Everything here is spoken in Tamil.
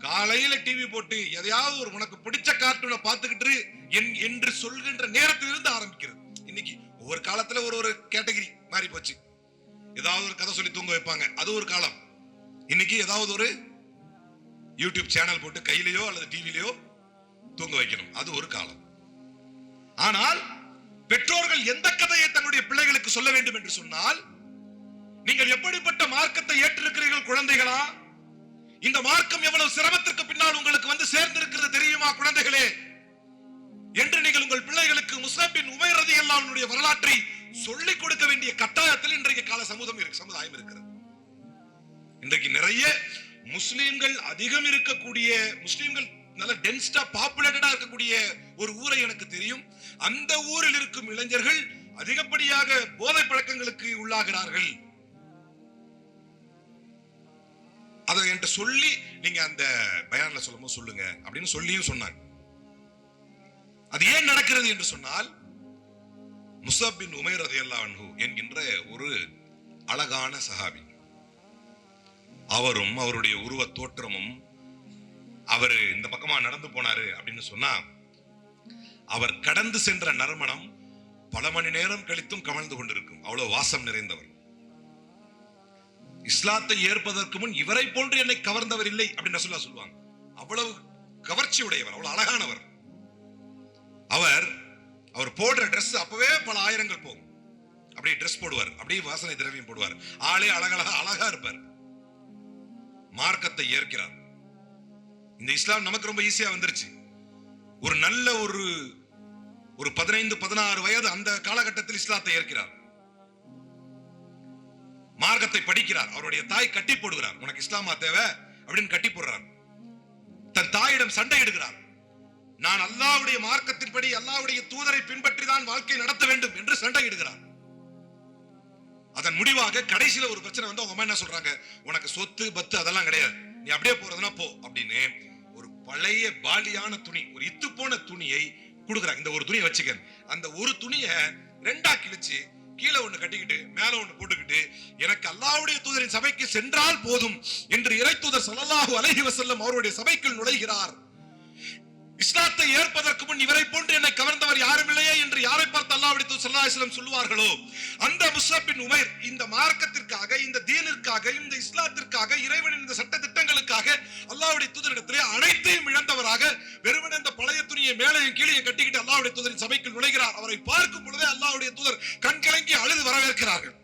காலையில டிவி போட்டு எதையாவது ஒரு உனக்கு பிடிச்ச கார்ட்டூனை பார்த்துக்கிட்டு என்று சொல்கின்ற நேரத்திலிருந்து ஆரம்பிக்கிறது. இன்னைக்கு ஒவ்வொரு காலத்துல ஒரு கேட்டகரி மாறி போச்சு. ஏதாவது ஒரு கதை சொல்லி தூங்க வைப்பாங்க, அது ஒரு காலம். இன்னைக்கு ஏதாவது ஒரு யூடியூப் சேனல் போட்டு கையிலயோ அல்லது டிவிலையோ தூங்க வைக்கணும், அது ஒரு காலம். ஆனால் பெற்றோர்கள் எந்த கதையை தன்னுடைய பிள்ளைகளுக்கு சொல்ல வேண்டும் என்று சொன்னால், நீங்கள் எப்படிப்பட்ட மார்க்கத்தை ஏற்றிருக்கிறீர்கள் குழந்தைகளா? இந்த மார்க்கம் எவ்வளவு சிரமத்திற்கு பின்னால் உங்களுக்கு வந்து சேர்ந்திருக்கிறது தெரியுமா குழந்தைகளே என்று நீங்கள் உங்கள் பிள்ளைகளுக்கு முஸ்அப் பின் உமைர் ரலியல்லாஹு அன்ஹுடைய வரலாற்றை சொல்லிக் கொடுக்க வேண்டிய கட்டாயத்தில் இன்றைய கால சமுதாயம் இருக்கிறது. இன்றைக்கு நிறைய முஸ்லிம்கள் அதிகம் இருக்கக்கூடிய, முஸ்லிம்கள் நல்ல டென்ஸ்டா பாப்புலேட்டடா இருக்கக்கூடிய ஒரு ஊரை எனக்கு தெரியும். அந்த ஊரில் இருக்கும் இளைஞர்கள் அதிகப்படியாக போதை பழக்கங்களுக்கு உள்ளாகிறார்கள். அதை என்கிட்ட சொல்லி நீங்க அந்த பயான்ல சொல்லும்போது சொல்லுங்க அப்படின்னு சொல்லியும் சொன்னாங்க. அது ஏன் நடக்கிறது என்று சொன்னால், முஸ்அப் பின் உமைர் ரலியல்லாஹு அன்ஹு என்கின்ற ஒரு அழகான சஹாபி, அவரும் அவருடைய உருவ தோற்றமும், அவர் இந்த பக்கமா நடந்து போனாரு அப்படின்னு சொன்னா, அவர் கடந்து சென்ற நறுமணம் பல மணி நேரம் கழித்தும் கமழ்ந்து கொண்டிருக்கும், அவ்வளவு வாசம் நிறைந்தவர். இஸ்லாத்தை ஏற்பதற்கு முன் இவரை போன்று என்னை கவர்ந்தவர் இல்லை அப்படின்னு ரசூலுல்லாஹ் சொல்லுவாங்க. அவ்வளவு கவர்ச்சி உடையவர், அவ்வளவு அழகானவர். அவர் போடுற ட்ரெஸ் அப்பவே பல ஆயிரங்கள் போகும். அப்படியே ட்ரெஸ் போடுவார், அப்படியே வாசனை திரவியம் போடுவார், ஆளே அழகா இருப்பார். மார்க்கத்தை ஏற்கிறார். இந்த இஸ்லாம் நமக்கு ரொம்ப ஈஸியா வந்துருச்சு. ஒரு நல்ல ஒரு 15-16 வயது அந்த காலகட்டத்தில் இஸ்லாத்தை ஏற்கிறார், மார்க்கத்தை படிக்கிறார். அவருடைய தாய் கட்டி போடுகிறார், உனக்கு இஸ்லாமா தேவை அப்படின்னு கட்டி போடுறார். தன் தாயிடம் சண்டையிடுகிறார். நான் அல்லாஹ்வுடைய மார்க்கத்தின்படி அல்லாஹ்வுடைய தூதரை பின்பற்றி தான் வாழ்க்கை நடத்த வேண்டும் என்று சண்டையிடுகிறார். அதன் முடிவாக கடைசியில ஒரு பிரச்சனை வந்து அவங்க அம்மா என்ன சொல்றாங்க, உனக்கு சொத்து பத்து அதெல்லாம் கிடையாது, நீ அப்படியே போறதுன்னா போ அப்படின்னு ஒரு பழைய பாலியான துணி, ஒரு இத்து போன துணியை கொடுக்குறாங்க. இந்த ஒரு துணியை வச்சுக்க, அந்த ஒரு துணியை ரெண்டா கிழிச்சு கீழே ஒண்ணு கட்டிக்கிட்டு மேல ஒண்ணு போட்டுக்கிட்டு, எனக்கு அல்லாஹ்வுடைய தூதரின் சபைக்கு சென்றால் போதும் என்று இறை தூதர் ஸல்லல்லாஹு அலைஹி வஸல்லம் அவருடைய சபைக்குள் நுழைகிறார். இஸ்லாத்தை ஏற்பதற்கு முன் இவரை போன்று என்னை கவர்ந்தவர் யாரும் இல்லையே என்று யாரை பார்த்து அல்லாஹ்வுடைய தூதர் ஸல்லல்லாஹு அலைஹி வஸல்லம் சொல்லுவார்களோ, அந்த முஸ்அப் பின் உமைர் இந்த மார்க்கத்திற்காக, இந்த தீனிற்காக, இந்த இஸ்லாத்திற்காக, இறைவனின் இந்த சட்ட திட்டங்களுக்காக அல்லாஹ்வுடைய தூதரிடத்திலே அனைத்தையும் இழந்தவராக வெறுமனே இந்த பழைய துணியை மேலையும் கீழே கட்டிக்கிட்டு அல்லாஹ்வுடைய தூதரின் சபைக்குள் நுழைகிறார். அவரை பார்க்கும் பொழுதே அல்லாஹ்வுடைய தூதர் கண்கலங்கி அழுது வரவேற்கிறார்கள்.